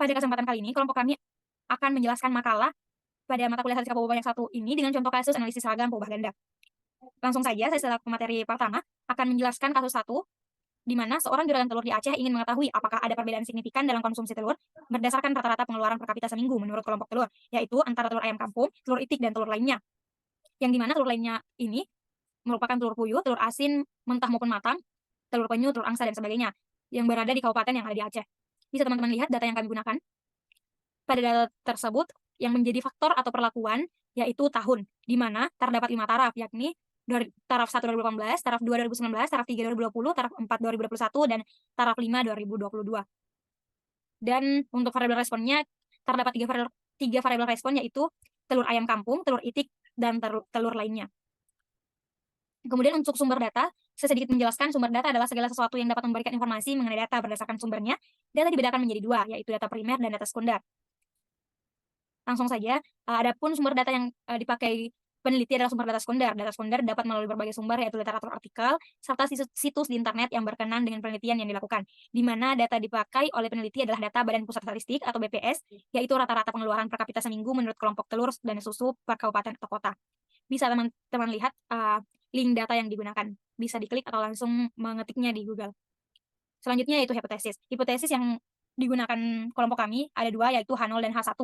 Pada kesempatan kali ini, kelompok kami akan menjelaskan makalah pada mata kuliah Statistika Pembawa banyak 1 ini dengan contoh kasus analisis seragam peubah ganda. Langsung saja, saya selaku materi pertama akan menjelaskan kasus 1, di mana seorang juragan telur di Aceh ingin mengetahui apakah ada perbedaan signifikan dalam konsumsi telur berdasarkan rata-rata pengeluaran per kapita seminggu menurut kelompok telur, yaitu antara telur ayam kampung, telur itik, dan telur lainnya. Yang di mana telur lainnya ini merupakan telur puyuh, telur asin, mentah maupun matang, telur penyu, telur angsa, dan sebagainya, yang berada di kabupaten yang ada di Aceh. Bisa teman-teman lihat data yang kami gunakan. Pada data tersebut, yang menjadi faktor atau perlakuan yaitu tahun, di mana terdapat 5 taraf, yakni dari taraf 1 2018, taraf 2 2019, taraf 3 2020, taraf 4 2021, dan taraf 5 2022. Dan untuk variabel responnya, terdapat 3 variabel respon, yaitu telur ayam kampung, telur itik, dan telur lainnya. Kemudian untuk sumber data, saya sedikit menjelaskan sumber data adalah segala sesuatu yang dapat memberikan informasi mengenai data berdasarkan sumbernya. Data dibedakan menjadi 2, yaitu data primer dan data sekunder. Langsung saja, adapun sumber data yang dipakai peneliti adalah sumber data sekunder. Data sekunder dapat melalui berbagai sumber, yaitu literatur artikel, serta situs di internet yang berkenan dengan penelitian yang dilakukan, di mana data dipakai oleh peneliti adalah data Badan Pusat Statistik atau BPS, yaitu rata-rata pengeluaran per kapita seminggu menurut kelompok telur dan susu per kabupaten atau kota. Bisa teman-teman lihat link data yang digunakan. Bisa diklik atau langsung mengetiknya di Google. Selanjutnya yaitu hipotesis. Hipotesis yang digunakan kelompok kami ada 2, yaitu H0 dan H1.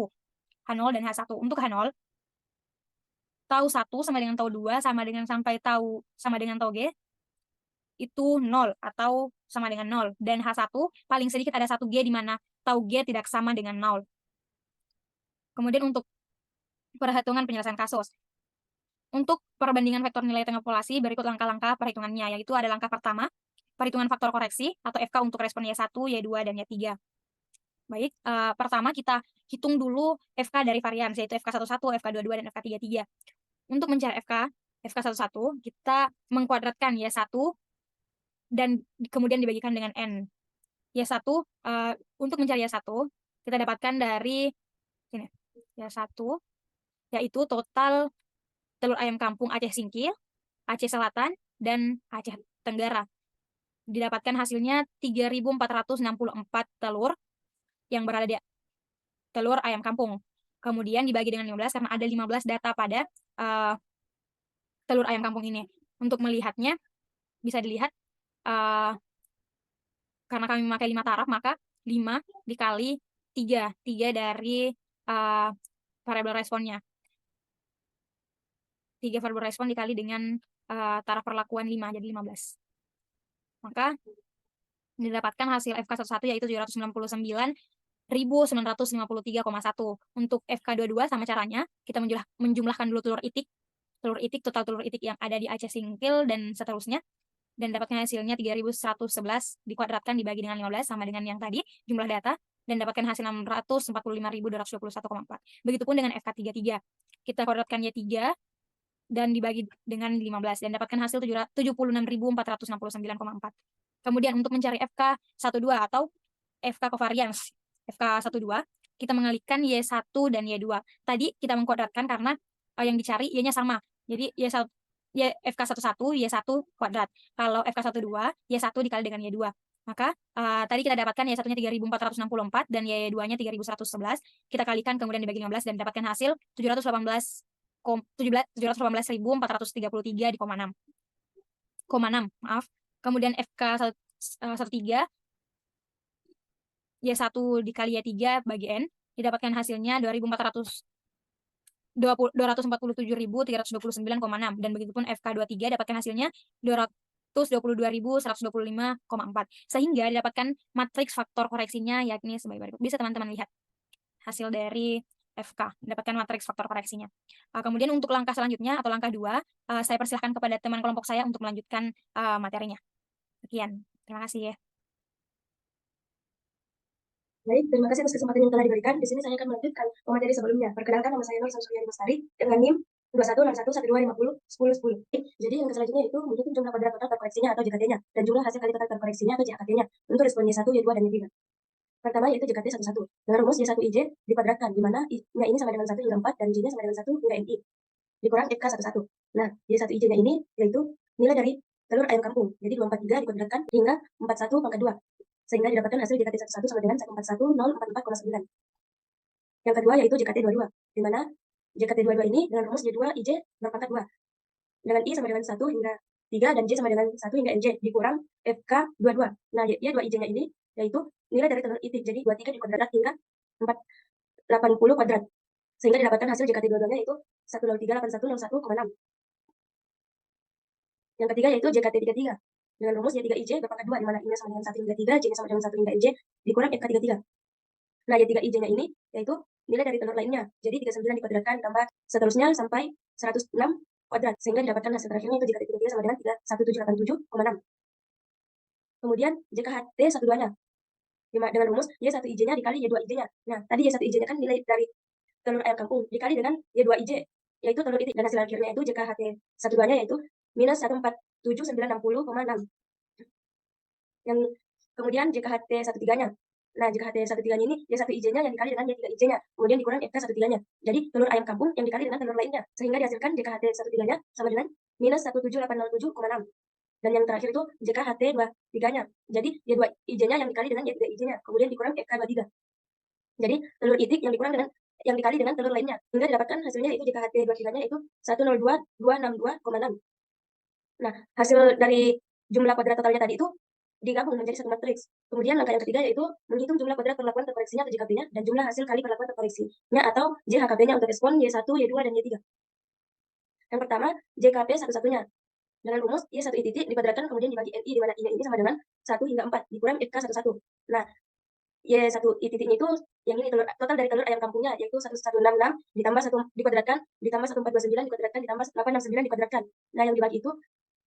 H0 dan H1. Untuk H0, tau 1 sama dengan tau 2 sama dengan sampai tau sama dengan tau G itu 0 atau sama dengan 0. Dan H1 paling sedikit ada 1 G di mana tau G tidak sama dengan 0. Kemudian untuk perhitungan penyelesaian kasus. Untuk perbandingan vektor nilai tengah populasi, berikut langkah-langkah perhitungannya, yaitu ada langkah pertama, perhitungan faktor koreksi atau FK untuk respon Y1, Y2, dan Y3. Baik, pertama kita hitung dulu FK dari varian, yaitu FK11, FK22, dan FK33. Untuk mencari FK11, kita mengkuadratkan Y1 dan kemudian dibagikan dengan N. Y1, untuk mencari Y1, kita dapatkan dari sini, Y1, yaitu total telur ayam kampung Aceh Singkil, Aceh Selatan, dan Aceh Tenggara. Didapatkan hasilnya 3.464 telur yang berada di telur ayam kampung. Kemudian dibagi dengan 15 karena ada 15 data pada telur ayam kampung ini. Untuk melihatnya, bisa dilihat karena kami memakai 5 taraf, maka 5 dikali 3. 3 dari variabel responnya. 3 variabel respon dikali dengan taraf perlakuan 5, jadi 15. Maka didapatkan hasil FK11 yaitu 799.953,1. Untuk FK22 sama caranya, kita menjumlahkan dulu telur itik, total telur itik yang ada di Aceh Singkil dan seterusnya, dan dapatkan hasilnya 3.111 dikuadratkan dibagi dengan 15 sama dengan yang tadi, jumlah data, dan dapatkan hasil 645.221,4. Begitupun dengan FK33. Kita kuadratkan Y3 dan dibagi dengan 15 dan dapatkan hasil 76.469,4. Kemudian untuk mencari FK12 atau FK covariance, FK12, kita mengalihkan Y1 dan Y2. Tadi kita mengkuadratkan karena yang dicari Y-nya sama. Jadi FK11, Y1 kuadrat. Kalau FK12, Y1 dikali dengan Y2. Maka tadi kita dapatkan Y1-nya 3.464 dan Y2-nya 3.111. Kita kalikan kemudian dibagi 15 dan dapatkan hasil 718.433,6. Kemudian FK13 Y1 dikali Y3 bagi N didapatkan hasilnya 247.329,6 dan begitupun FK23 dapatkan hasilnya 222.125,4 sehingga didapatkan matriks faktor koreksinya yakni sebagai berikut. Bisa teman-teman lihat hasil dari FK, mendapatkan matriks faktor koreksinya. Kemudian untuk langkah selanjutnya atau langkah 2, saya persilahkan kepada teman kelompok saya untuk melanjutkan materinya. Sekian, terima kasih ya. Baik, terima kasih atas kesempatan yang telah diberikan. Di sini saya akan melanjutkan materi sebelumnya. Perkenalkan, nama saya Nur Samsuriani Bestari dengan NIM 216112501010. Jadi yang selanjutnya itu menghitung jumlah kuadrat total terkoreksinya atau JKT-nya dan jumlah hasil kali total terkoreksinya atau JKT-nya untuk respon Y1, Y2, dan Y3. Pertama yaitu JKT 11 dengan rumus Y1 IJ dikuadratkan, di mana I-nya ini sama dengan 1 hingga 4 dan J-nya sama dengan 1 hingga NI dikurang FK11. Nah, Y1 IJ-nya ini yaitu nilai dari telur ayam kampung. Jadi 243 dikuadratkan hingga 41 pangkat 2. sehingga didapatkan hasil JKT11 sama dengan 141.044,9. Yang kedua yaitu JKT22, di mana JKT22 ini dengan rumus Y2 IJ berpangkat 2, dengan I sama dengan 1 hingga 3 dan J sama dengan 1 hingga NJ dikurang FK22. Nah, Y2IJ-nya ini yaitu nilai dari telur itik, jadi 23 dikuadrat hingga 480 kuadrat, sehingga didapatkan hasil JKT22-nya yaitu 1038101,6. Yang ketiga yaitu JKT33, dengan rumus Y3IJ berpangkat 2, di mana I-nya sama dengan 1 hingga 3, J-nya sama dengan 1 hingga NJ dikurang FK33. Nah, Y3IJ-nya ini yaitu nilai dari telur lainnya, jadi 39 dikuadratkan ditambah seterusnya sampai 106 kuadrat, sehingga didapatkan hasil terakhirnya itu JKT33 sama dengan 1787,6. Kemudian JKHT12-nya dengan rumus Y1IJ-nya dikali Y2IJ-nya. Nah, tadi Y1IJ-nya kan nilai dari telur ayam kampung dikali dengan Y2IJ, yaitu telur itik, dan hasil akhirnya itu JKHT12-nya yaitu minus 147.960,6. Yang kemudian JKHT13-nya. Nah, JKHT13-nya ini Y1IJ-nya yang dikali dengan Y3IJ-nya, kemudian dikurang FK13-nya. Jadi telur ayam kampung yang dikali dengan telur lainnya, sehingga dihasilkan JKHT13-nya sama dengan minus 17807,6. Dan yang terakhir itu JKHT23-nya. Jadi Y2IJ-nya yang dikali dengan Y3IJ-nya, kemudian dikurang FK23. Jadi telur itik yang dikali dengan telur lainnya, hingga didapatkan hasilnya itu JKHT23-nya itu 102.262,6. Nah, hasil dari jumlah kuadrat totalnya tadi itu digabung menjadi satu matriks. Kemudian langkah yang ketiga yaitu menghitung jumlah kuadrat perlakuan terkoreksinya atau JKP-nya dan jumlah hasil kali perlakuan terkoreksinya atau JHKP-nya untuk respon Y1, Y2, dan Y3. Yang pertama, JKP satu-satunya. Dengan rumus Y1 I titik dikuadratkan kemudian dibagi NI, di mana I-nya ini sama dengan 1 hingga 4 dikurang FK11. Nah, Y1 I titiknya itu yang ini total dari telur ayam kampungnya yaitu 1166 ditambah 1 dikuadratkan ditambah 1429 dikuadratkan ditambah 869 dikuadratkan. Nah, yang dibagi itu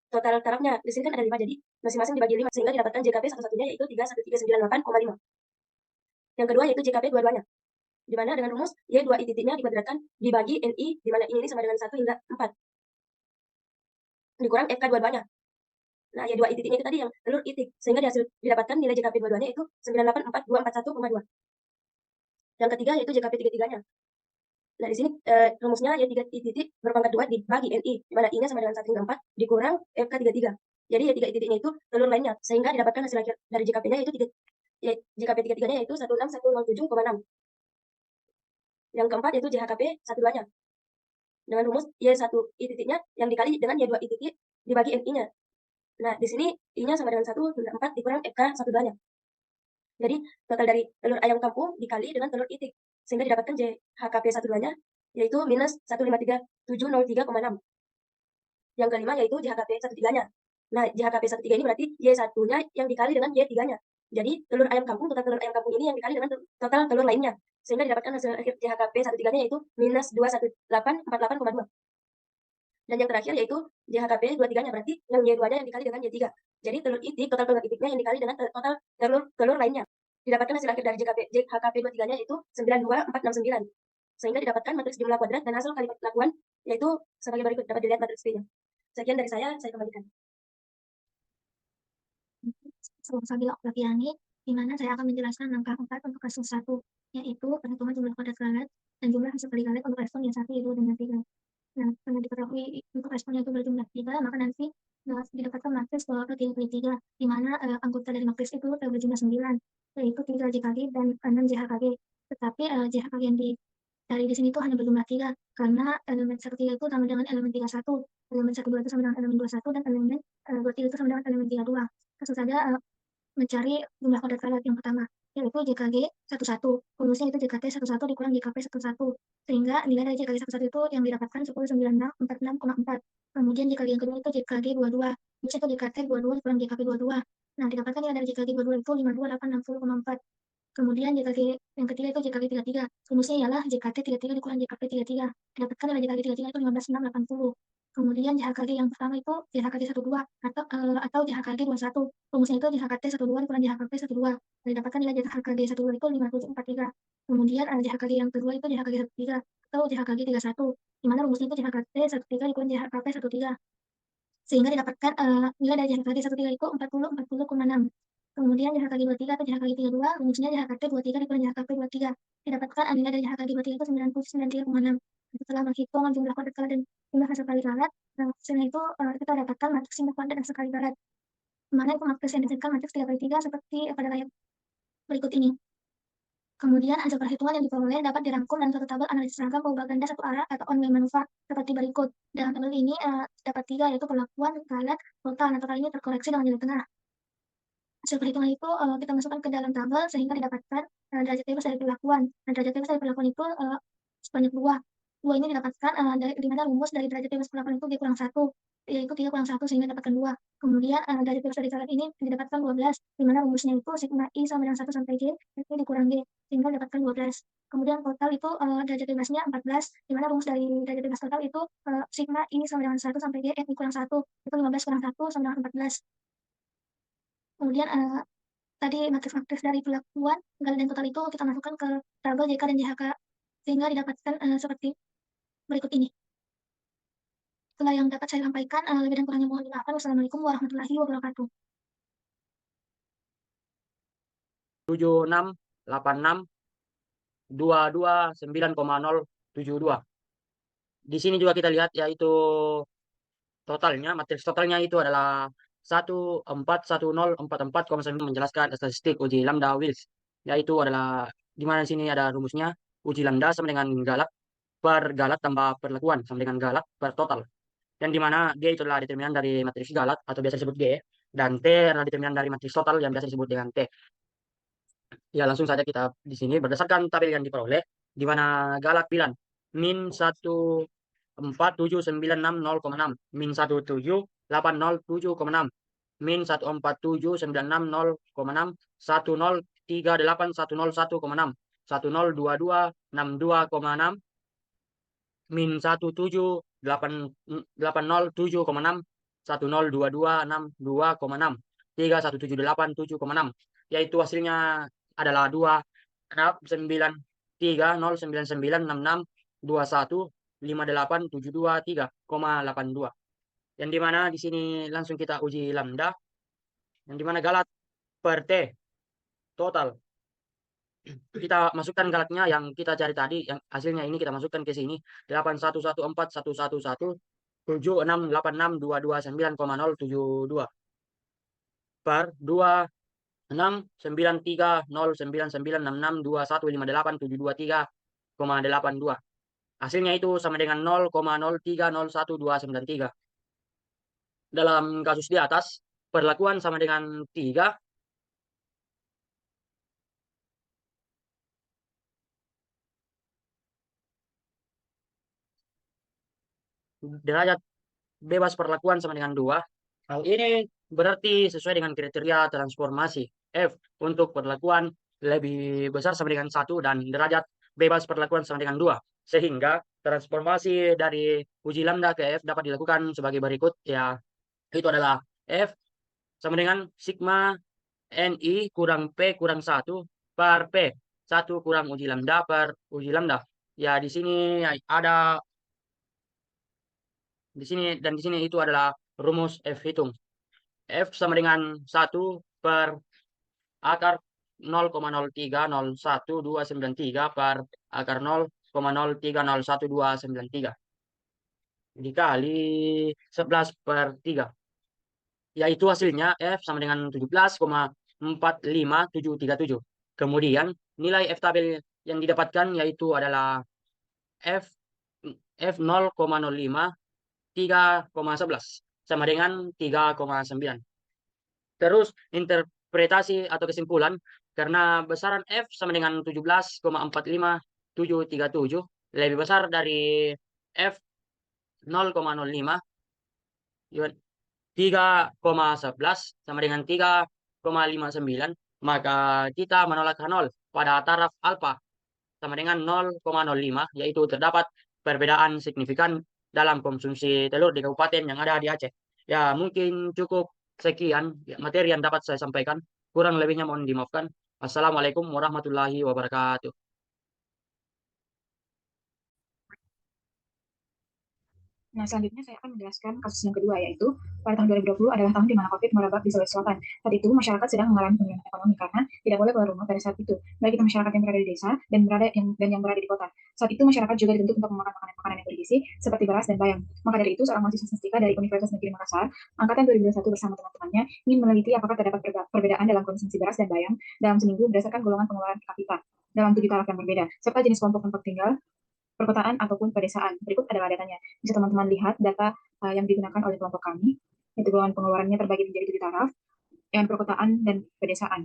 total tarafnya. Di sini kan ada 5, jadi masing-masing dibagi 5 sehingga didapatkan JKP satu-satunya yaitu 31398,5. Yang kedua yaitu JKP dua-duanya, di mana dengan rumus Y2 I titiknya dikuadratkan dibagi NI, di mana ini sama dengan 1 hingga 4 dikurang FK dua-duanya. Nah, Y2 I titiknya itu tadi yang telur itik, sehingga didapatkan nilai JKP dua-duanya itu 984.241,2. Yang ketiga yaitu JKP tiga-tiganya. Nah, di sini rumusnya Y3 I titik berpangkat 2 dibagi NI, di mana I-nya sama dengan 1 hingga 4 dikurang FK33. Jadi Y3 I titiknya itu telur lainnya, sehingga didapatkan hasil akhir dari JKP-nya itu JKP tiga-tiganya yaitu 16107,6. Yang keempat yaitu JHKP satu-duanya. Dengan rumus Y1 I titiknya yang dikali dengan Y2 I titik dibagi NI-nya. Nah, di sini I-nya sama dengan 1 hingga 4 dikurang FK satu-duanya. Jadi, total dari telur ayam kampung dikali dengan telur itik, sehingga didapatkan JHKP satu-duanya yaitu minus 153.703,6. Yang kelima yaitu JHKP satu-tiganya. Nah, JHKP satu-tiga ini berarti Y1-nya yang dikali dengan Y3-nya. Jadi, total telur ayam kampung ini yang dikali dengan total telur lainnya, sehingga didapatkan hasil akhir JHKP satu-tiganya yaitu minus 21848,2. Dan yang terakhir yaitu JHKP dua-tiganya, berarti yang Y2-nya yang dikali dengan Y3. Jadi total telur itiknya yang dikali dengan total telur lainnya. Didapatkan hasil akhir dari JHKP dua-tiganya yaitu 92469. Sehingga didapatkan matriks jumlah kuadrat dan hasil kali perlakuan yaitu sebagai berikut, dapat dilihat matriks P-nya. Sekian dari saya kembalikan. Salsabila Oktaviani, di mana saya akan menjelaskan langkah 4 untuk kasus 1, yaitu perhitungan jumlah kuadrat galet dan jumlah hasil kali galet untuk respon Y1, Y2, dan Y3. Nah, karena diketahui untuk responnya itu berjumlah 3, maka nanti didapatkan matriks bahwa 3 di mana anggota dari matriks itu berjumlah 9, yaitu 3 JKG dan 6 JHKG. Tetapi JHKG yang dari di sini itu hanya berjumlah 3, karena elemen 1, 3 itu sama dengan elemen 3, 1, elemen 1, 2 itu sama dengan elemen 2, 1, dan elemen 2, 3 itu sama dengan elemen 3, 2. Langsung saja mencari jumlah kuadrat galet yang pertama, yaitu JKG 11. Rumusnya itu JKT 11 dikurang JKP 11. Sehingga nilai dari JKG 11 itu yang didapatkan 109646,4. Kemudian JKG yang kedua itu JKG 22. Rumusnya itu JKT 22 dikurang JKP 22. Nah, didapatkan nilai dari JKG 22 itu 52860,4. Kemudian JKG yang ketiga itu JKG 33. Rumusnya ialah JKT 33 dikurang JKP 33. Didapatkan nilai JKG 33 itu 15.680. Kemudian JHKG yang pertama itu JHKG 12 atau JHKG 21. Rumusnya itu JHKT 12 dikurang JHKP 12. Didapatkan nilai JHKG 12 itu 5743. Kemudian JHKG yang kedua itu JHKG 13 atau JHKG 31, di mana rumusnya itu JHKT 13 dikurang JHKP 13. Sehingga didapatkan nilai dari JHKG 13 itu 40,6. Kemudian JHKG 23 atau JHKG 32, rumusnya JHKT 23 dikurang JHKP 23. Didapatkan nilai dari JHKG 23 itu 99,6. Setelah menghitung jumlah kuadrat galet dan jumlah hasil kali galet, nah hasilnya itu kita dapatkan matriks jumlah kuadrat dan hasil kali galet. Mana matriks yang dihasilkan matriks 3x3 seperti pada layar berikut ini. Kemudian hasil perhitungan yang diperoleh dapat dirangkum dalam satu tabel analisis seragam perubahan ganda satu arah atau on-way maneuver seperti berikut. Dalam tabel ini dapat 3 yaitu perlakuan, galat, total. Nah, total ini terkoreksi dengan nilai tengah. Hasil perhitungan itu kita masukkan ke dalam tabel sehingga didapatkan derajat bebas dari perlakuan. Nah, derajat bebas dari perlakuan itu sebanyak 2. 2 ini didapatkan di mana rumus dari derajat bebas perlakuan itu dikurang 1, yaitu 3 kurang 1 sehingga dapatkan 2. Kemudian derajat bebas dari galat ini didapatkan 12, di mana rumusnya itu sigma I sama dengan 1 sampai G, itu dikurang G, sehingga didapatkan 12. Kemudian total itu derajat bebasnya 14, di mana rumus dari derajat bebas total itu sigma I sama dengan 1 sampai G, I kurang 1, itu 15 kurang 1 sama dengan 14. Kemudian tadi matriks-matriks dari perlakuan, galat dan total itu kita masukkan ke tabel JK dan JHK, sehingga didapatkan seperti berikut ini. Itulah yang dapat saya sampaikan, lebih dan kurangnya mohon dimaafkan. Wassalamualaikum warahmatullahi wabarakatuh. 768622 Di sini juga kita lihat yaitu totalnya, matriks totalnya itu adalah 141044,9 menjelaskan statistik uji lambda Wills, yaitu adalah di mana sini ada rumusnya uji lambda sama dengan galat per galat tambah perlakuan sama dengan galat per total. Dan di mana G itu adalah determinan dari matriks galat atau biasa disebut G, dan T adalah determinan dari matriks total yang biasa disebut dengan T. Ya, langsung saja kita di sini berdasarkan tabel yang diperoleh, di mana galat bilan min 14796,6, min 17807,6, min 14796,6, 1038101,6, 1022626,6, min 17807,6, 1022662,6, 31787,6, yaitu hasilnya adalah 2,93,099,66,21,58,723,82. Yang dimana di sini langsung kita uji lambda, yang dimana galat per T total. Kita masukkan galatnya yang kita cari tadi, yang hasilnya ini kita masukkan ke sini, 81141117686229,072 per 26,93,099,66,21,58,723,82. Hasilnya itu sama dengan 0,0301293. Dalam kasus di atas, perlakuan sama dengan 3, derajat bebas perlakuan sama dengan 2. Hal ini berarti sesuai dengan kriteria transformasi F untuk perlakuan lebih besar sama dengan 1 dan derajat bebas perlakuan sama dengan 2. Sehingga transformasi dari uji lambda ke F dapat dilakukan sebagai berikut, ya, itu adalah F sama dengan sigma NI kurang P kurang 1 per P 1 kurang uji lambda per uji lambda. Ya, di sini ada di sini itu adalah rumus F hitung. F sama dengan 1 per akar 0,0301293 per akar 0,0301293 dikali 11 per 3. Yaitu hasilnya F sama dengan 17,45737. Kemudian nilai F tabel yang didapatkan yaitu adalah F 0,05 3,11 sama dengan 3,9. Terus interpretasi atau kesimpulan, karena besaran F sama dengan 17,45737 lebih besar dari F 0,05, 3,11 sama dengan 3,59, maka kita menolak H0 pada taraf alfa sama dengan 0,05, yaitu terdapat perbedaan signifikan dalam konsumsi telur di kabupaten yang ada di Aceh. Ya, mungkin cukup sekian materi yang dapat saya sampaikan. Kurang lebihnya mohon dimaafkan. Assalamualaikum warahmatullahi wabarakatuh. Nah, selanjutnya saya akan menjelaskan kasus yang kedua, yaitu pada tahun 2020 adalah tahun di mana COVID merebak di Sulawesi Selatan. Saat itu, masyarakat sedang mengalami pemulihan ekonomi karena tidak boleh keluar rumah pada saat itu, baik itu masyarakat yang berada di desa dan yang berada di kota. Saat itu, masyarakat juga dituntut untuk memakan makanan yang bergizi seperti beras dan bayam. Maka dari itu, seorang mahasiswa fisika dari Universitas Negeri Makassar, angkatan 2021 bersama teman-temannya ingin meneliti apakah terdapat perbedaan dalam konsumsi beras dan bayam dalam seminggu berdasarkan golongan pengeluaran per kapita dalam 7 taraf yang berbeda, serta jenis kelompok tempat tinggal, perkotaan ataupun pedesaan. Berikut adalah datanya. Bisa teman-teman lihat data yang digunakan oleh kelompok kami, yaitu golongan pengeluarannya terbagi menjadi 7 taraf, yang perkotaan dan pedesaan.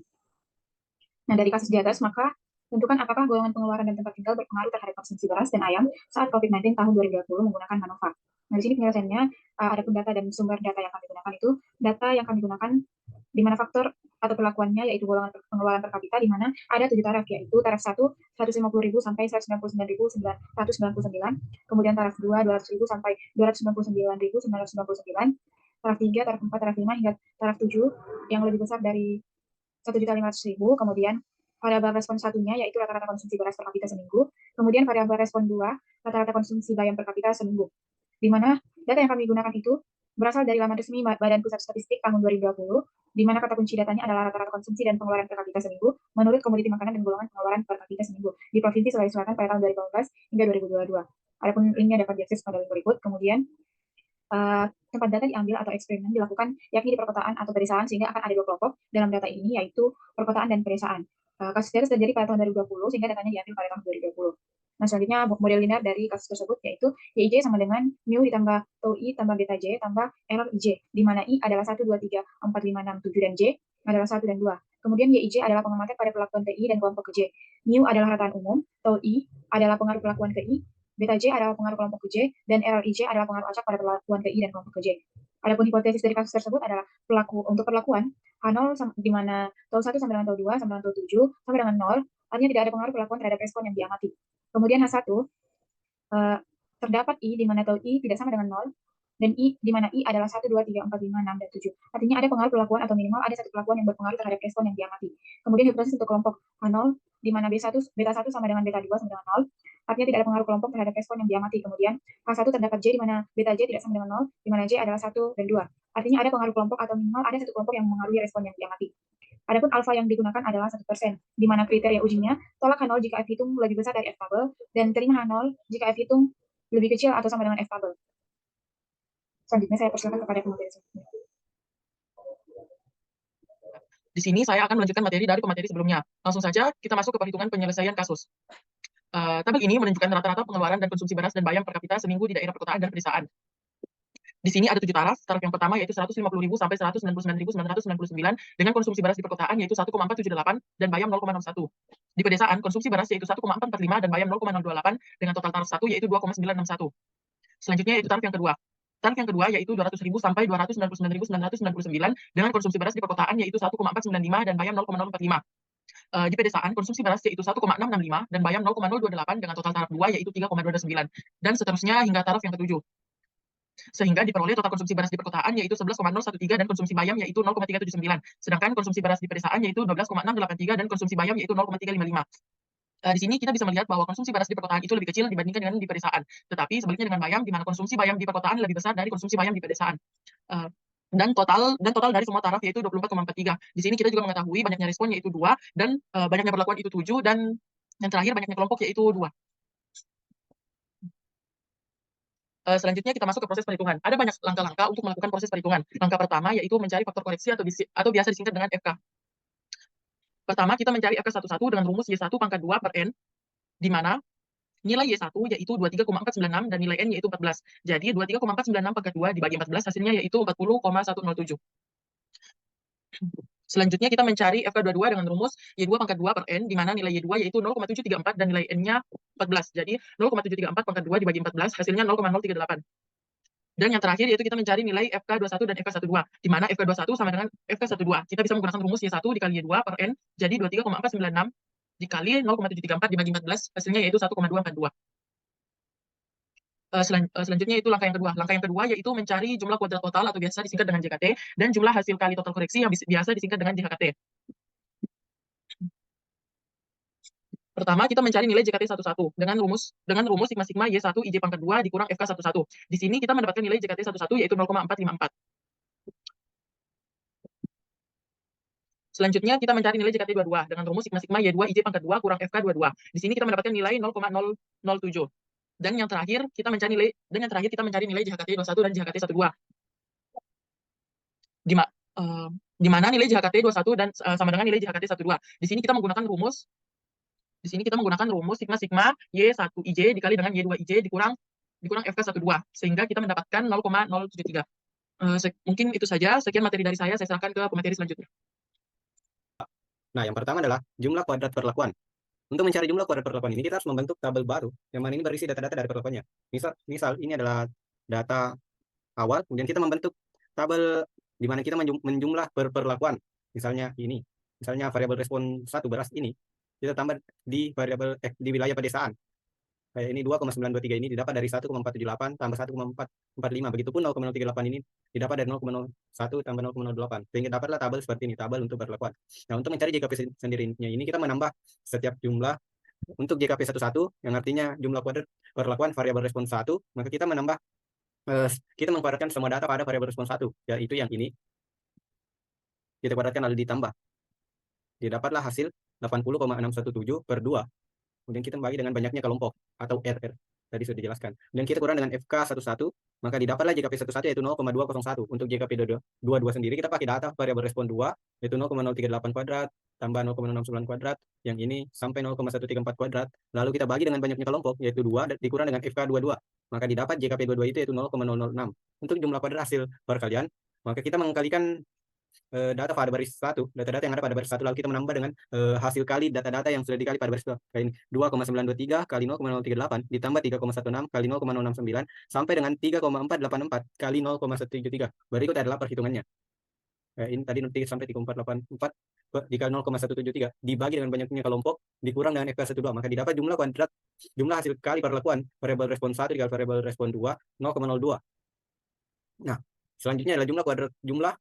Nah, dari kasus di atas, maka tentukan apakah golongan pengeluaran dan tempat tinggal berpengaruh terhadap konsumsi beras dan ayam saat COVID-19 tahun 2020 menggunakan Manova. Nah, di sini penjelasannya, adapun data dan sumber data yang kami gunakan itu, data yang kami gunakan di mana faktor atau perlakuannya yaitu golongan pengeluaran per kapita, di mana ada 7 taraf, yaitu taraf 1, 150.000 sampai 199.999, kemudian taraf 2, 200.000 sampai 299.999, taraf 3, taraf 4, taraf 5, hingga taraf 7 yang lebih besar dari 1.500.000, kemudian variabel respon satunya yaitu rata-rata konsumsi beras per kapita seminggu, kemudian variabel respon 2, rata-rata konsumsi bayam per kapita seminggu, di mana data yang kami gunakan itu berasal dari laman resmi Badan Pusat Statistik tahun 2020, di mana kata kunci datanya adalah rata-rata konsumsi dan pengeluaran per kapita seminggu menurut komoditi makanan dan golongan pengeluaran per kapita seminggu di Provinsi Sulawesi Selatan pada tahun 2018 hingga 2022. Adapun linknya dapat diakses pada link berikut. Kemudian tempat data diambil atau eksperimen dilakukan yakni di perkotaan atau pedesaan, sehingga akan ada 2 kelompok dalam data ini, yaitu perkotaan dan pedesaan. Kasus di atas terjadi pada tahun 2020 sehingga datanya diambil pada tahun 2020. Nah, selanjutnya model linear dari kasus tersebut yaitu YIJ sama dengan mu ditambah tau I tambah beta J tambah RIJ, di mana I adalah 1, 2, 3, 4, 5, 6, 7, dan J adalah 1 dan 2. Kemudian YIJ adalah pengamatan pada perlakuan ke I dan kelompok ke J. Mu adalah rataan umum, tau I adalah pengaruh perlakuan ke I, beta J adalah pengaruh kelompok ke J, dan RLIJ adalah pengaruh acak pada perlakuan ke I dan kelompok ke J. Adapun hipotesis dari kasus tersebut adalah untuk perlakuan H0 di mana tau 1 sama dengan tau 2 sama dengan tau 7 sama dengan 0, artinya tidak ada pengaruh perlakuan terhadap respon yang diamati. Kemudian H1 terdapat I di mana tau I tidak sama dengan 0, dan I di mana I adalah 1, 2, 3, 4, 5, 6, dan 7. Artinya ada pengaruh perlakuan atau minimal ada satu perlakuan yang berpengaruh terhadap respon yang diamati. Kemudian hipotesis untuk kelompok H0 di mana beta 1 sama dengan beta 2 sama dengan 0, artinya tidak ada pengaruh kelompok terhadap respon yang diamati. Kemudian H1 terdapat J di mana beta J tidak sama dengan 0, di mana J adalah 1 dan 2. Artinya ada pengaruh kelompok atau minimal ada satu kelompok yang mengaruhi respon yang diamati. Adapun alfa yang digunakan adalah 1%, di mana kriteria ujinya tolak H0 jika F hitung lebih besar dari F tabel, dan terima H0 jika F hitung lebih kecil atau sama dengan F tabel. Selanjutnya saya persilakan kepada pemateri selanjutnya. Di sini saya akan melanjutkan materi dari pemateri sebelumnya. Langsung saja kita masuk ke perhitungan penyelesaian kasus. Tabel ini menunjukkan rata-rata pengeluaran dan konsumsi beras dan bayam per kapita seminggu di daerah perkotaan dan pedesaan. Di sini ada 7 taraf. Taraf yang pertama yaitu 150.000 sampai 199.999 dengan konsumsi beras di perkotaan yaitu 1,478 dan bayam 0,01. Di pedesaan konsumsi beras yaitu 1,445 dan bayam 0,028 dengan total taraf 1 yaitu 2,961. Selanjutnya yaitu taraf yang kedua. Taraf yang kedua yaitu 200.000 sampai 299.999 dengan konsumsi beras di perkotaan yaitu 1,495 dan bayam 0,045. Di pedesaan konsumsi beras yaitu 1,665 dan bayam 0,028 dengan total taraf 2 yaitu 3,229 dan seterusnya hingga taraf yang ketujuh. Sehingga diperoleh total konsumsi beras di perkotaan yaitu 11,013 dan konsumsi bayam yaitu 0,379. Sedangkan konsumsi beras di pedesaan yaitu 12,683 dan konsumsi bayam yaitu 0,355. Di sini kita bisa melihat bahwa konsumsi beras di perkotaan itu lebih kecil dibandingkan dengan di pedesaan. Tetapi sebaliknya dengan bayam, di mana konsumsi bayam di perkotaan lebih besar dari konsumsi bayam di pedesaan. Dan total dari semua taraf yaitu 24,43. Di sini kita juga mengetahui banyaknya respon yaitu 2 dan banyaknya perlakuan itu 7 dan yang terakhir banyaknya kelompok yaitu 2. Selanjutnya kita masuk ke proses perhitungan. Ada banyak langkah-langkah untuk melakukan proses perhitungan. Langkah pertama yaitu mencari faktor koreksi atau biasa disingkat dengan FK. Pertama, kita mencari FK11 dengan rumus Y1 pangkat 2 per N, di mana nilai Y1 yaitu 23,496 dan nilai N yaitu 14. Jadi 23,496 pangkat 2 dibagi 14 hasilnya yaitu 40,107. Selanjutnya kita mencari FK22 dengan rumus Y2 pangkat 2 per N, di mana nilai Y2 yaitu 0,734 dan nilai N-nya 14. Jadi 0,734 pangkat 2 dibagi 14 hasilnya 0,038. Dan yang terakhir yaitu kita mencari nilai FK21 dan FK12, di mana FK21 sama dengan FK12. Kita bisa menggunakan rumus Y1 dikali Y2 per N, jadi 23,496 dikali 0,734 dibagi 14, hasilnya yaitu 1,242. Selanjutnya itu langkah yang kedua. Langkah yang kedua yaitu mencari jumlah kuadrat total atau biasa disingkat dengan JKT dan jumlah hasil kali total koreksi yang biasa disingkat dengan JHKT. Pertama, kita mencari nilai JKT 11 dengan rumus sigma-sigma Y1 IJ pangkat 2 dikurang FK11. Di sini kita mendapatkan nilai JKT 11 yaitu 0,454. Selanjutnya kita mencari nilai JKT 22 dengan rumus sigma-sigma Y2 IJ pangkat 2 kurang FK22. Di sini kita mendapatkan nilai 0,007. Dan yang terakhir kita mencari nilai JHKT 21 dan JHKT 12. Di mana nilai JHKT 21 dan sama dengan nilai JHKT 12. Di sini kita menggunakan rumus sigma-sigma Y1 IJ dikali dengan Y2 IJ dikurang FK12 sehingga kita mendapatkan 0,073. Mungkin itu saja. Sekian materi dari saya serahkan ke pemateri selanjutnya. Nah, yang pertama adalah jumlah kuadrat perlakuan. Untuk mencari jumlah kuadrat perlakuan ini, kita harus membentuk tabel baru, yang mana ini berisi data-data dari perlakuannya. Misal ini adalah data awal, kemudian kita membentuk tabel di mana kita menjumlah perlakuan. Misalnya variabel respon 1 beras ini, kita tambah di di wilayah pedesaan. Kayak ini 2,923 ini didapat dari 1,478 tambah 1,445. Begitupun 0,038 ini didapat dari 0,01 tambah 0,08. Sehingga dapatlah tabel seperti ini, tabel untuk perlakuan. Nah, untuk mencari JKP sendirinya ini kita menambah setiap jumlah untuk JKP 11 yang artinya jumlah kuadrat perlakuan variabel respon 1, maka kita menambah kita mengkuadratkan semua data pada variabel respon 1, yaitu yang ini. Kita kuadratkan lalu ditambah. Didapatlah hasil 80,617 per 2. Kemudian kita bagi dengan banyaknya kelompok atau RR. Tadi sudah dijelaskan. Dan kita kurang dengan FK11, maka didapatlah JKP 11 yaitu 0,201. Untuk JKP 22 sendiri kita pakai data variabel respon 2 yaitu 0,038 kuadrat tambah 0,069 kuadrat, yang ini sampai 0,134 kuadrat. Lalu kita bagi dengan banyaknya kelompok yaitu 2 dikurang dengan FK22. Maka didapat JKP 22 itu yaitu 0,006. Untuk jumlah kuadrat hasil perkalian, maka kita mengkalikan data pada baris 1, data-data yang ada pada baris 1, lalu kita menambah dengan hasil kali data-data yang sudah dikali pada baris 2. Kayak ini 2,923 kali 0,038 ditambah 3,16 kali 0,069 sampai dengan 3,484 kali 0,173. Berikut adalah perhitungannya. Ini tadi nanti sampai 3,484 dikali 0,173 dibagi dengan banyaknya kelompok dikurang dengan FK12, maka didapat jumlah hasil kali perlakuan variabel respon 1 dikali variabel respon 2 0,02. Nah, selanjutnya adalah jumlah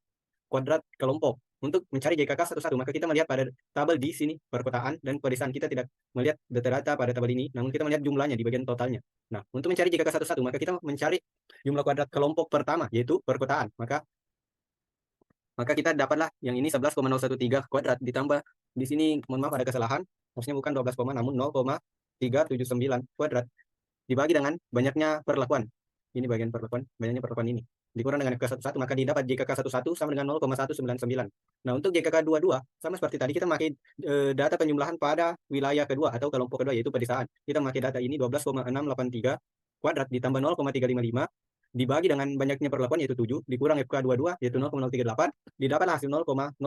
kuadrat kelompok. Untuk mencari JKK 11, maka kita melihat pada tabel di sini perkotaan dan pedesaan. Kita tidak melihat data-data pada tabel ini, namun kita melihat jumlahnya di bagian totalnya. Nah, untuk mencari JKK 11, maka kita mencari jumlah kuadrat kelompok pertama, yaitu perkotaan. Maka kita dapatlah yang ini 11,013 kuadrat ditambah di sini, mohon maaf ada kesalahan, harusnya bukan 12, namun 0,379 kuadrat dibagi dengan banyaknya perlakuan. Ini bagian perlakuan, banyaknya perlakuan ini dikurang dengan FK11, maka didapat JKK 11 sama dengan 0,199. Nah, untuk JKK 22 sama seperti tadi, kita pakai data penjumlahan pada wilayah kedua atau kelompok kedua yaitu pedesaan. Kita pakai data ini 12,683 kuadrat ditambah 0,355 dibagi dengan banyaknya perlakuan yaitu 7 dikurang FK22 yaitu 0,038, didapat hasil 0,0005.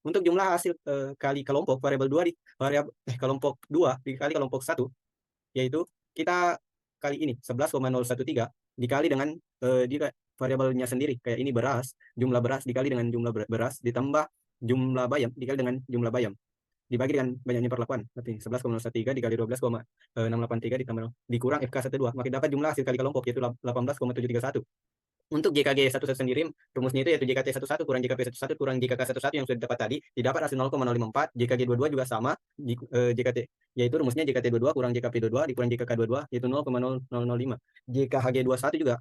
Untuk jumlah hasil kali kelompok variabel 2 kelompok 2 dikali kelompok 1, yaitu kita kali ini 11,013 dikali dengan variabelnya sendiri, kayak ini beras, jumlah beras dikali dengan jumlah beras ditambah jumlah bayam dikali dengan jumlah bayam dibagi dengan banyaknya perlakuan. Berarti 11,013 dikali 12,683 ditambah dikurang FK12, maka dapat jumlah hasil kali kelompok yaitu 18,731. Untuk JKG 11 sendiri, rumusnya itu yaitu JKT 11 kurang JKP 11 kurang JKK 11 yang sudah didapat tadi, didapat hasil 0,054. JKG 22 juga sama, JKT, yaitu rumusnya JKT 22 kurang JKP 22 dikurang JKK 22, yaitu 0,0005. JKHG 21 juga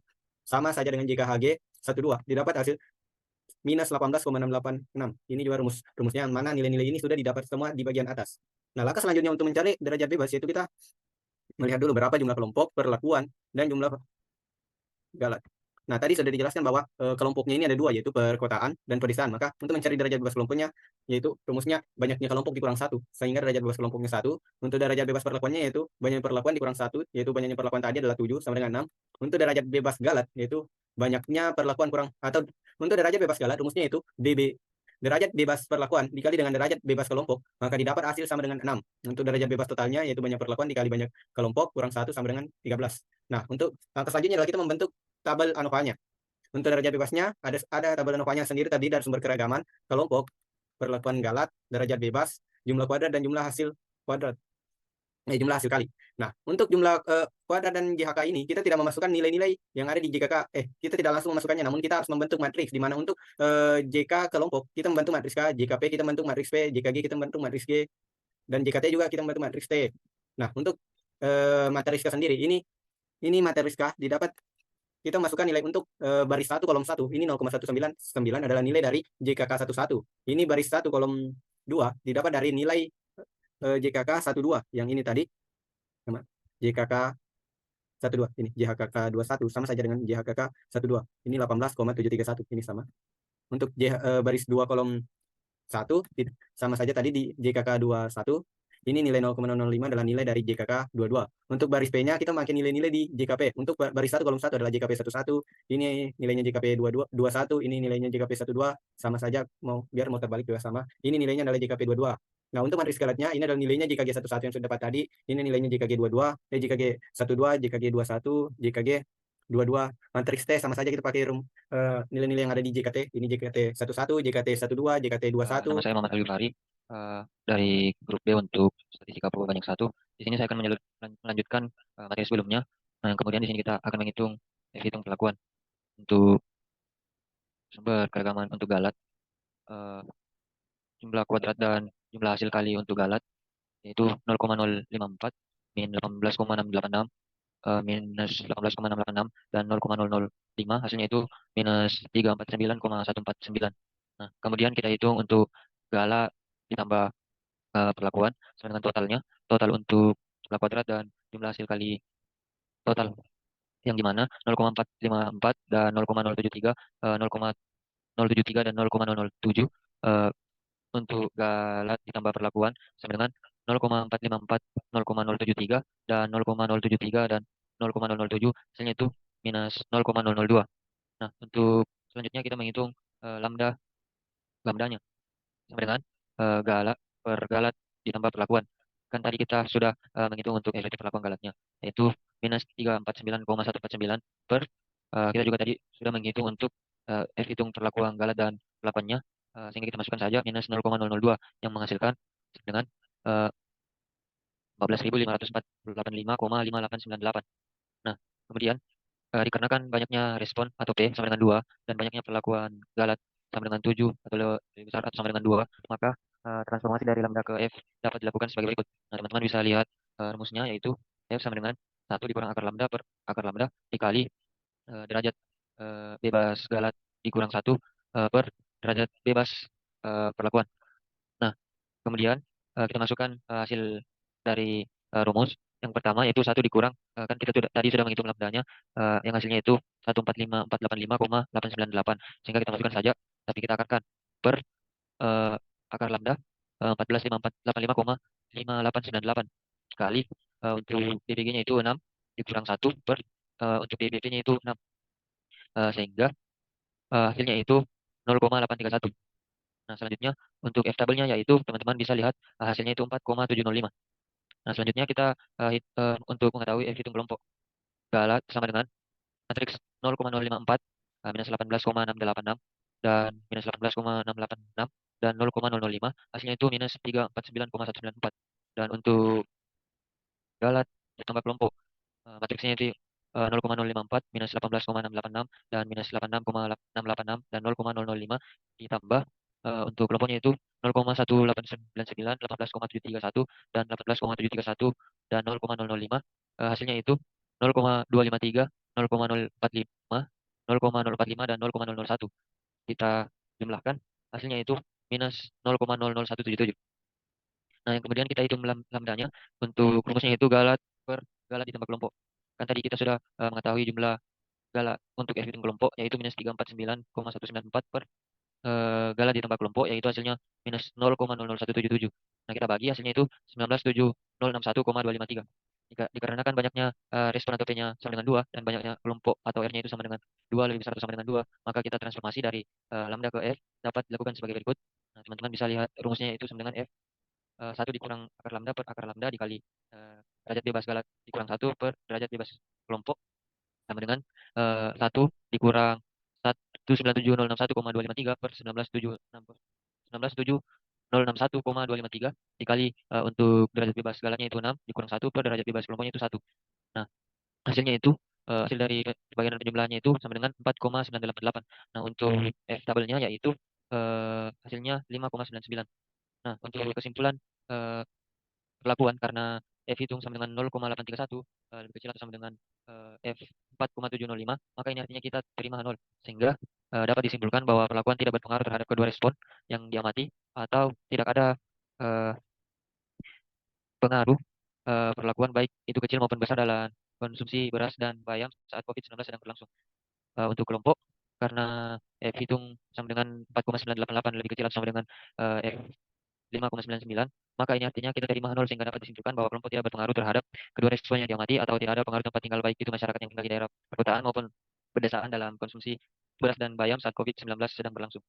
sama saja dengan JKHG 12, didapat hasil minus 18,686. Ini juga rumusnya, mana nilai-nilai ini sudah didapat semua di bagian atas. Nah, langkah selanjutnya untuk mencari derajat bebas, yaitu kita melihat dulu berapa jumlah kelompok, perlakuan, dan jumlah galat. Nah, tadi sudah dijelaskan bahwa kelompoknya ini ada dua, yaitu perkotaan dan pedesaan. Maka untuk mencari derajat bebas kelompoknya, yaitu rumusnya banyaknya kelompok dikurang 1, sehingga derajat bebas kelompoknya 1. Untuk derajat bebas perlakuannya yaitu banyaknya perlakuan dikurang 1, yaitu banyaknya perlakuan tadi adalah 7 sama dengan 6. Untuk derajat bebas galat yaitu banyaknya perlakuan kurang, atau untuk derajat bebas galat rumusnya yaitu DB, derajat bebas perlakuan dikali dengan derajat bebas kelompok, maka didapat hasil sama dengan 6. Untuk derajat bebas totalnya yaitu banyak perlakuan dikali banyak kelompok kurang 1 sama dengan 13. Nah, untuk langkah selanjutnya adalah kita membentuk tabel ANOVA-nya. Untuk derajat bebasnya ada tabel ANOVA-nya sendiri tadi dari sumber keragaman kelompok, perlakuan galat, derajat bebas, jumlah kuadrat dan jumlah hasil kuadrat. Jumlah hasil kali. Nah, untuk jumlah kuadrat dan JHK ini kita tidak memasukkan nilai-nilai yang ada di JKK. Kita tidak langsung memasukkannya, namun kita harus membentuk matriks, di mana untuk JK kelompok kita membentuk matriks K, JKP kita membentuk matriks P, JKG kita membentuk matriks G, dan JKT juga kita membantu matriks T. Nah, untuk matriks K sendiri, ini matriks K didapat kita masukkan nilai untuk baris 1 kolom 1. Ini 0,199 adalah nilai dari JKK 11. Ini baris 1 kolom 2 didapat dari nilai JKK 12 yang ini tadi. JKK 12 ini JHKK 21 sama saja dengan JHKK 12. Ini 18,731 ini sama. Untuk baris 2 kolom 1 sama saja tadi di JKK 21. Ini nilai 0,005 adalah nilai dari JKK 22. Untuk baris P-nya kita makin nilai-nilai di JKP. Untuk baris 1 kolom 1 adalah JKP 11. Ini nilainya JKP 21, ini nilainya JKP 12 sama saja biar mau terbalik juga sama. Ini nilainya adalah JKP 22. Nah, untuk matriks galatnya ini adalah nilainya JKG 11 yang sudah dapat tadi. Ini nilainya JKG 22, JKG 12, JKG 21, JKG 22. Matriks T sama saja kita pakai nilai-nilai yang ada di JKT. Ini JKT 11, JKT 12, JKT 21. Nama saya Muhammad Ali Fahri dari grup B untuk statistika banyak 1. Di sini saya akan melanjutkan materi sebelumnya. Nah, kemudian di sini kita akan menghitung hitung perlakuan untuk sumber keragaman untuk galat, jumlah kuadrat dan jumlah hasil kali untuk galat, yaitu 0,054 min 18,686 minus 18,686 dan 0,005, hasilnya itu minus 349,149. Nah, kemudian kita hitung untuk gala ditambah perlakuan sama dengan totalnya, total untuk jumlah kuadrat dan jumlah hasil kali total, yang dimana 0,454 dan 0,073, 0,073 dan 0,007 untuk galat ditambah perlakuan sama dengan 0,454, 0,073 dan 0,073 dan 0,007, hasilnya itu minus 0,002. Nah, untuk selanjutnya kita menghitung lambdanya sama dengan galat per galat ditambah perlakuan. Kan tadi kita sudah menghitung untuk efektif perlakuan galatnya, yaitu minus 349,149 per kita juga tadi sudah menghitung untuk hitung perlakuan galat dan perlakuannya, sehingga kita masukkan saja minus 0,002 yang menghasilkan dengan 14.545,5898. Nah, kemudian dikarenakan banyaknya respon atau P sama dengan 2 dan banyaknya perlakuan galat sama dengan 7 atau lebih besar atau sama dengan 2, maka transformasi dari lambda ke F dapat dilakukan sebagai berikut. Nah, teman-teman bisa lihat rumusnya, yaitu F sama dengan 1 dikurang akar lambda per akar lambda dikali derajat bebas galat dikurang 1 per derajat bebas perlakuan. Nah, kemudian kita masukkan hasil dari rumus. Yang pertama yaitu 1 dikurang, kan kita tadi sudah menghitung lambdanya, yang hasilnya itu 145.485,898, sehingga kita masukkan saja, tapi kita akarkan per akar lambda 14.585,5898 kali untuk DBG-nya itu 6 dikurang 1 per untuk DBP-nya itu 6, sehingga hasilnya itu 0,831. Nah, selanjutnya untuk F tabelnya yaitu teman-teman bisa lihat hasilnya itu 4,705. Nah, selanjutnya kita untuk mengetahui F hitung kelompok galat sama dengan matriks 0,054 minus 18,686 dan minus 18,686 dan 0,005, hasilnya itu minus 349,194. Dan untuk galat ditambah kelompok matriksnya itu 0,054 minus 18,686 dan minus 86,686 dan 0,005 ditambah untuk kelompoknya itu 0,1899, 18,731 dan 18,731 dan 0,005, hasilnya itu 0,253, 0,045, 0,045 dan 0,001. Kita jumlahkan, hasilnya itu minus 0,00177. Nah, yang kemudian kita hitung lambdanya. Untuk rumusnya itu galat per galat ditambah kelompok. Kan tadi kita sudah mengetahui jumlah galat untuk F hitung kelompok yaitu minus 349,194 per galat ditambah kelompok, yaitu hasilnya minus 0,00177. Nah, kita bagi hasilnya itu 19.7061,253. Dikarenakan banyaknya respon atau P-nya sama dengan 2 dan banyaknya kelompok atau R-nya itu sama dengan 2, lebih besar atau sama dengan 2, maka kita transformasi dari lambda ke F dapat dilakukan sebagai berikut. Nah, teman-teman bisa lihat rumusnya itu sama dengan F 1 dikurang akar lambda per akar lambda dikali derajat bebas galat dikurang 1 per derajat bebas kelompok sama dengan 1 dikurang 197.061,253 per 19.761,253 dikali untuk derajat bebas galatnya itu 6 dikurang 1 per derajat bebas kelompoknya itu 1. Nah, hasilnya itu hasil dari bagian penjumlahannya itu sama dengan 4,988. Nah, untuk F tabelnya yaitu hasilnya 5,99. Nah, untuk kesimpulan perlakuan karena F hitung sama dengan 0,831 lebih kecil atau sama dengan F 4,705, maka ini artinya kita terima 0. Sehingga dapat disimpulkan bahwa perlakuan tidak berpengaruh terhadap kedua respon yang diamati atau tidak ada eh, pengaruh perlakuan baik itu kecil maupun besar dalam konsumsi beras dan bayam saat COVID-19 sedang berlangsung. Untuk kelompok, karena F hitung sama dengan 4,988 lebih kecil atau sama dengan F 5,99, maka ini artinya kita terima 0 sehingga dapat disimpulkan bahwa kelompok tidak berpengaruh terhadap kedua respon yang diamati atau tidak ada pengaruh tempat tinggal baik itu masyarakat yang tinggal di daerah perkotaan maupun pedesaan dalam konsumsi beras dan bayam saat COVID-19 sedang berlangsung.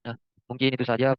Nah, mungkin itu saja